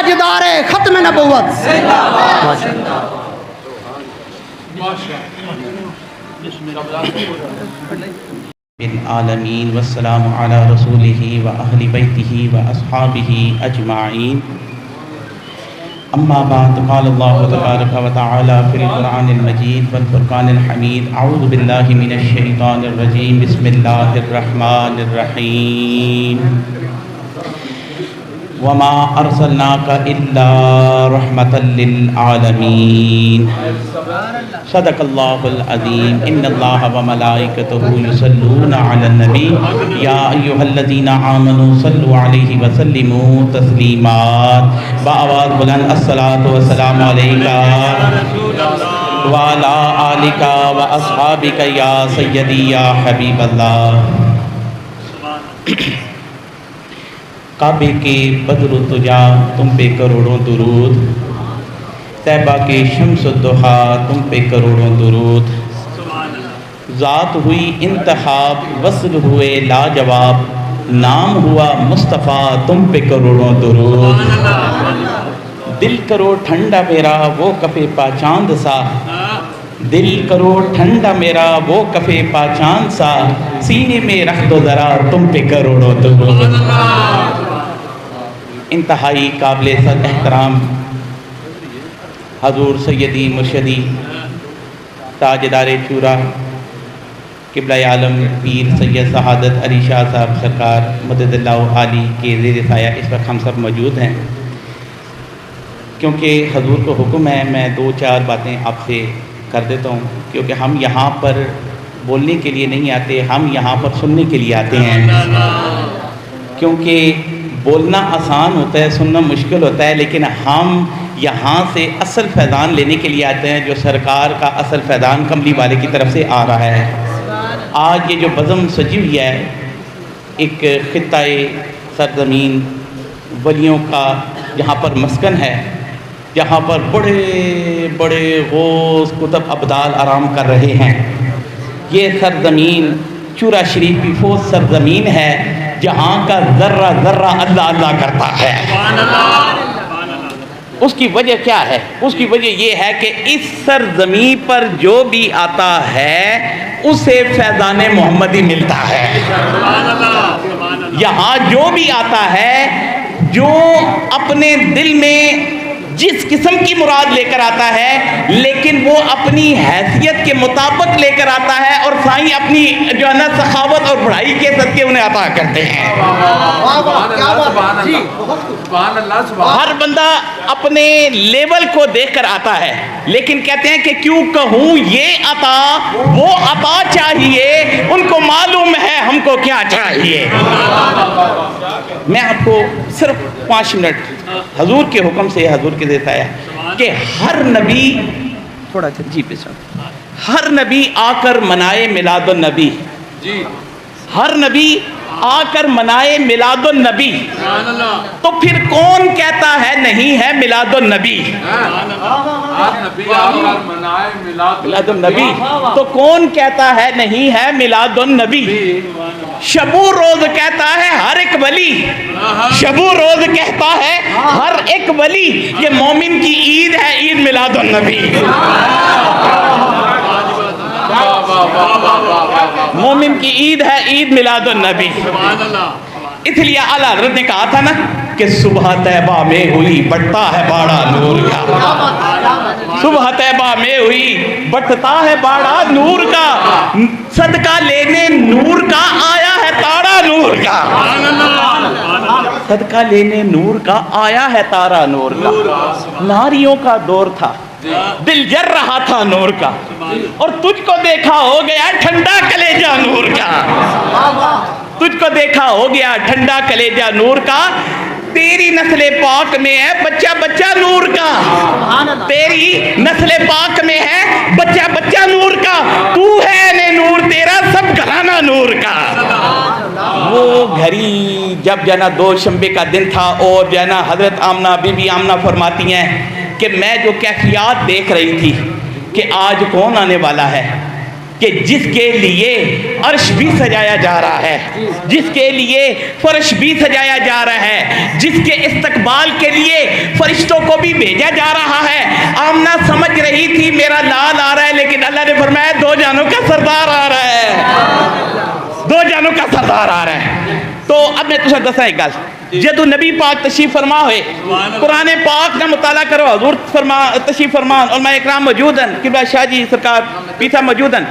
تاجدار ختم نبوت بالعالمین والسلام علی رسولہ و اہل بیتہ و اصحابہ اجمعین اما بعد قال اللہ تبارک و تعالی فی القرآن المجید والفرقان الحمید اعوذ باللہ من الشیطان الرجیم بسم اللہ الرحمن الرحیم وما ارسلناک الا رحمتا للعالمین صدق اللہ العظیم ان اللہ وملائکتہ یصلون علی النبی یا ایہا الذین آمنوا صلوا علیہ وسلموا تسلیما بآواز بلند الصلاۃ والسلام علیکہ وعلی آلک واصحابک یا سیدی یا حبیب اللہ۔ کعبے کے بدر و تجا تم پہ کروڑوں درود، طیبہ کے شمس و ضحا تم پہ کروڑوں درود، ذات ہوئی انتخاب وصل ہوئے لاجواب نام ہوا مصطفیٰ تم پہ کروڑوں درود، دل کرو ٹھنڈا میرا وہ کفے پا چاند سا، دل کرو ٹھنڈا میرا وہ کفے پا چاند سا، سینے میں رکھ دو ذرا تم پہ کروڑوں درود۔ انتہائی قابل صد احترام حضور سیدی مرشدی تاجدار چورا قبلہ عالم پیر سید سعادت علی شاہ صاحب سرکار مدد اللہ عالی کے زیر سایہ اس وقت ہم سب موجود ہیں۔ کیونکہ حضور کو حکم ہے میں دو چار باتیں آپ سے کر دیتا ہوں، کیونکہ ہم یہاں پر بولنے کے لیے نہیں آتے، ہم یہاں پر سننے کے لیے آتے ہیں۔ کیونکہ بولنا آسان ہوتا ہے، سننا مشکل ہوتا ہے، لیکن ہم یہاں سے اصل فیضان لینے کے لیے آتے ہیں، جو سرکار کا اصل فیضان کملی والے کی طرف سے آ رہا ہے۔ آج یہ جو بزم سجی ہوئی ہے ایک خطۂ سرزمین ولیوں کا جہاں پر مسکن ہے، جہاں پر بڑے بڑے غوث کتب ابدال آرام کر رہے ہیں۔ یہ سرزمین چورا شریف کی فوز سرزمین ہے جہاں کا ذرہ ذرہ اللہ اللہ کرتا ہے۔ اس کی وجہ کیا ہے؟ اس کی وجہ یہ ہے کہ اس سرزمین پر جو بھی آتا ہے اسے فیضان محمدی ملتا ہے۔ یہاں جو بھی آتا ہے، جو اپنے دل میں جس قسم کی مراد لے کر آتا ہے، لیکن وہ اپنی حیثیت کے مطابق لے کر آتا ہے، اور سائیں اپنی جو ہے نا سخاوت اور بڑائی کے صدقے انہیں عطا کرتے ہیں۔ ہر بندہ اپنے لیول کو دیکھ کر آتا ہے، لیکن کہتے ہیں کہ کیوں کہوں یہ عطا وہ عطا چاہیے، ان کو معلوم ہے ہم کو کیا چاہیے۔ میں آپ کو صرف 5 منٹ حضور کے حکم سے حضور کے دیتا ہے کہ ہر نبی تھوڑا جی پہ ہر نبی آ کر منائے میلاد النبی، ہر نبی آ کر منائے میلاد النبی، تو پھر کون کہتا ہے نہیں ہے میلاد النبی؟ میلاد النبی تو کون کہتا ہے نہیں ہے میلاد النبی؟ شب و روز کہتا ہے ہر ایک ولی، شب و روز کہتا ہے ہر ایک ولی، یہ مومن کی عید ہے، عید میلاد النبی۔ مومن کی عید ہے، عید میلاد النبی۔ اس لیے اعلیٰ حضرت نے کہا تھا نا کہ صبح طیبہ میں ہوئی بڑھتا ہے باڑا نور کا، صبح طیبہ میں ہوئی بڑھتا ہے باڑا نور کا، صدقہ لینے نور کا آیا ہے تارا نور کا، صدقہ لینے نور کا آیا ہے تارا نور کا۔ ناریوں کا دور تھا، دل جر رہا تھا نور کا، اور تجھ کو دیکھا ہو گیا ٹھنڈا کلیجہ نور کا، تجھ کو دیکھا ہو گیا ٹھنڈا کلیجہ نور کا، تیری نسل پاک میں ہے بچہ بچہ نور کا، تیری نسل پاک میں ہے بچہ بچہ نور کا، تو ہے نے نور تیرا سب گھرانہ نور کا۔ وہ گھڑی جب جانا 2 شنبے کا دن تھا، اور جانا حضرت آمنہ بی بی آمنہ فرماتی ہیں کہ میں جو کیفیات دیکھ رہی تھی کہ آج کون آنے والا ہے، کہ جس کے لیے عرش بھی سجایا جا رہا ہے، جس کے لیے فرش بھی سجایا جا رہا ہے، جس کے استقبال کے لیے فرشتوں کو بھی بھیجا جا رہا ہے۔ آمنہ سمجھ رہی تھی میرا لال آ رہا ہے، لیکن اللہ نے فرمایا دو جانوں کا سردار آ رہا ہے، دو جانوں کا سردار آ رہا ہے۔ تو اب میں تجھے دسا ایک گل، جدو نبی پاک تشریف فرما ہوئے، قرآن پاک کا مطالعہ کرو، حضور تشریف فرمان، علماء اکرام موجودن، قبلہ شاہ جی سرکار پیتا موجودن،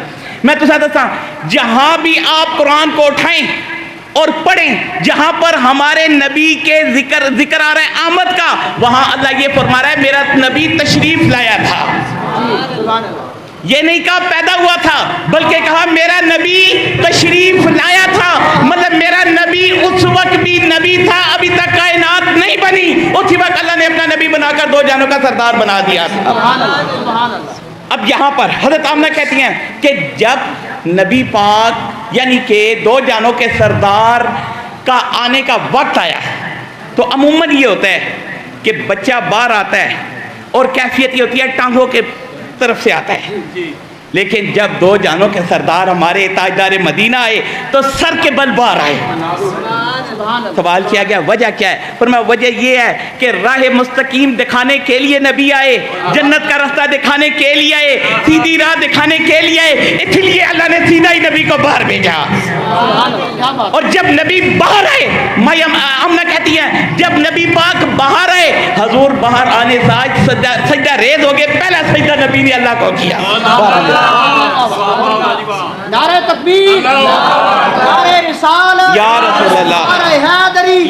میں تجھے دسا جہاں بھی آپ قرآن کو اٹھائیں اور پڑھیں جہاں پر ہمارے نبی کے ذکر آ رہا ہے آمد کا، وہاں اللہ یہ فرما رہا ہے میرا نبی تشریف لایا تھا۔ یہ نہیں کہا پیدا ہوا تھا، بلکہ کہا میرا نبی تشریف لایا تھا، مطلب میرا نبی اس وقت بھی نبی تھا، ابھی تک کائنات نہیں بنی، اسی وقت اللہ نے اپنا نبی بنا کر دو جانوں کا سردار بنا دیا تھا۔ اب یہاں پر حضرت آمنہ کہتی ہیں کہ جب نبی پاک یعنی کہ دو جانوں کے سردار کا آنے کا وقت آیا تو عموماً یہ ہوتا ہے کہ بچہ باہر آتا ہے اور کیفیت یہ ہوتی ہے ٹانگوں کے طرف سے آتا ہے، لیکن جب دو جانوں کے سردار ہمارے تاجدار مدینہ آئے تو سر کے بل باہر آئے۔ سوال کیا گیا وجہ کیا ہے؟ فرمایا وجہ یہ ہے کہ راہ مستقیم دکھانے کے لیے نبی آئے، جنت کا راستہ دکھانے کے لیے آئے، سیدھی راہ دکھانے کے لیے آئے، اس لیے اللہ نے سیدھا ہی نبی کو باہر بھیجا۔ اور جب نبی باہر آئے، آمنہ کہتی ہے جب نبی پاک باہر آئے، حضور باہر آنے سے سجدہ ریز ہو گئے، پہلا سجدہ نبی نے اللہ کو کیا۔ نعرہ تکبیر، نعرہ رسالت، یا رسول اللہ، نعرہ حیدری،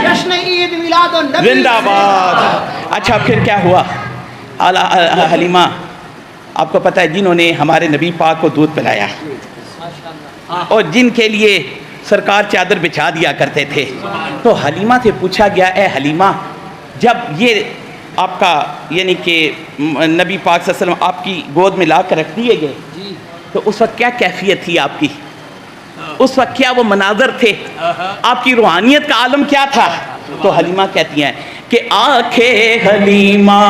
جشن عید میلاد النبی، زندہ باد۔ اچھا پھر کیا ہوا؟ حلیمہ آپ کو پتہ ہے جنہوں نے ہمارے نبی پاک کو دودھ پلایا اور جن کے لیے سرکار چادر بچھا دیا کرتے تھے، تو حلیمہ سے پوچھا گیا اے حلیمہ جب یہ آپ کا یعنی کہ نبی پاک صلی اللہ علیہ وسلم آپ کی گود میں لا کر رکھ دیے گئے تو اس وقت کیا کیفیت تھی آپ کی؟ اس وقت کیا وہ مناظر تھے؟ آپ کی روحانیت کا عالم کیا تھا؟ تو حلیمہ کہتی ہیں کہ آنکھیں حلیمہ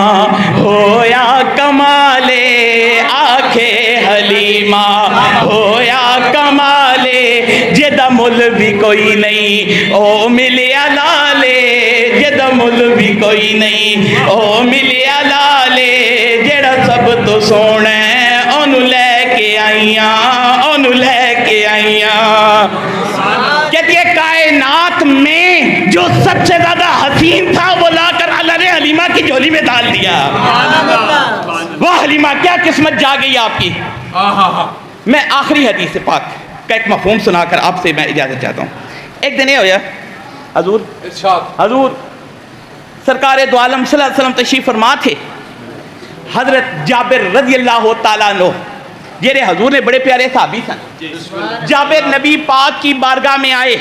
ہویا کمالے، آنکھیں حلیمہ ہویا کمالے، جدہ مل بھی کوئی نہیں او ملیا لالے، جدہ مل بھی کوئی نہیں او ملیا لالے، جڑا سب تو سونا اونوں لے کے آئیاں، اونوں لے کے آئیاں۔ کہتی ہے کائنات میں جو سب سے زیادہ حسین تھا وہ لا کر اللہ نے حلیمہ کی جھولی میں ڈال دیا۔ وہ حلیمہ کیا قسمت جا گئی آپ کی۔ میں آخری حدیث پاک کا ایک مفہوم سنا کر آپ سے میں اجازت چاہتا ہوں۔ ایک دن یہ ہویا حضور سرکار دو عالم صلی اللہ علیہ وسلم تشریف فرما تھے، حضرت جابر رضی اللہ تعالیٰ عنہ جیرے حضور نے بڑے پیارے صحابی سن، جابر نبی پاک کی بارگاہ میں آئے،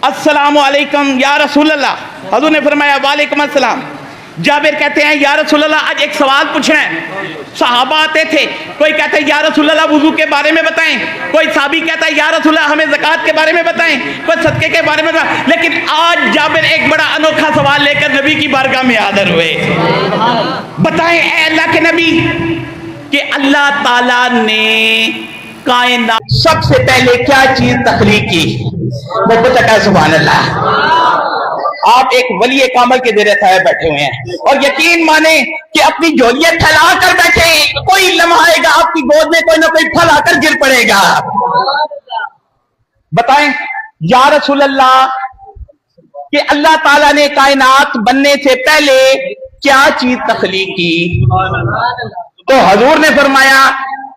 السلام علیکم یا رسول اللہ، حضور نے فرمایا وعلیکم السلام۔ جابر کہتے ہیں یا رسول اللہ آج ایک سوال پوچھنا ہے۔ صحابہ آتے تھے، کوئی کہتا ہے یا رسول اللہ وضو کے بارے میں بتائیں، کوئی صحابی کہتا ہے یا رسول اللہ ہمیں زکوٰۃ کے بارے میں بتائیں، کوئی صدقے کے بارے میں بتائیں، لیکن آج جابر ایک بڑا انوکھا سوال لے کر نبی کی بارگاہ میں حاضر ہوئے۔ بتائیں اے اللہ کے نبی کہ اللہ تعالیٰ نے کائنات سب سے پہلے کیا چیز تخلیق کی؟ وہ پوچھا کہ سبحان اللہ۔ آپ ایک ولی کامل کے زیر سایہ بیٹھے ہوئے ہیں اور یقین مانیں کہ اپنی جھولیاں پھیلا کر بیٹھے، کوئی لمحہ آئے گا آپ کی گود میں کوئی نہ کوئی پھل آ کر گر پڑے گا۔ بتائیں یا رسول اللہ کہ اللہ تعالیٰ نے کائنات بننے سے پہلے کیا چیز تخلیق کی؟ تو حضور نے فرمایا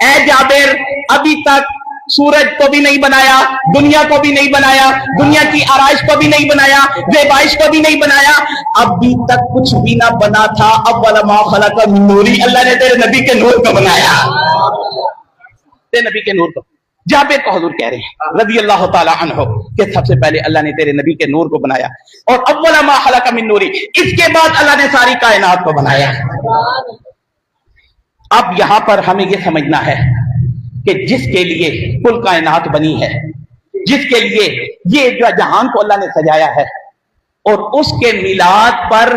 اے جابر ابھی تک سورج کو بھی نہیں بنایا، دنیا کو بھی نہیں بنایا، دنیا کی آرائش کو بھی نہیں بنایا، زیبائش کو بھی نہیں بنایا، ابھی تک کچھ بھی نہ بنا تھا۔ اول ما خلق من نوری، اللہ نے تیرے نبی کے نور کو بنایا، تیرے نبی کے نور کو۔ جابر کو حضور کہہ رہے ہیں رضی اللہ تعالی عنہ کہ سب سے پہلے اللہ نے تیرے نبی کے نور کو بنایا، اور اول ما خلق من نوری، اس کے بعد اللہ نے ساری کائنات کو بنایا۔ اب یہاں پر ہمیں یہ سمجھنا ہے کہ جس کے لیے کل کائنات بنی ہے، جس کے لیے یہ جو جہان کو اللہ نے سجایا ہے، اور اس کے میلاد پر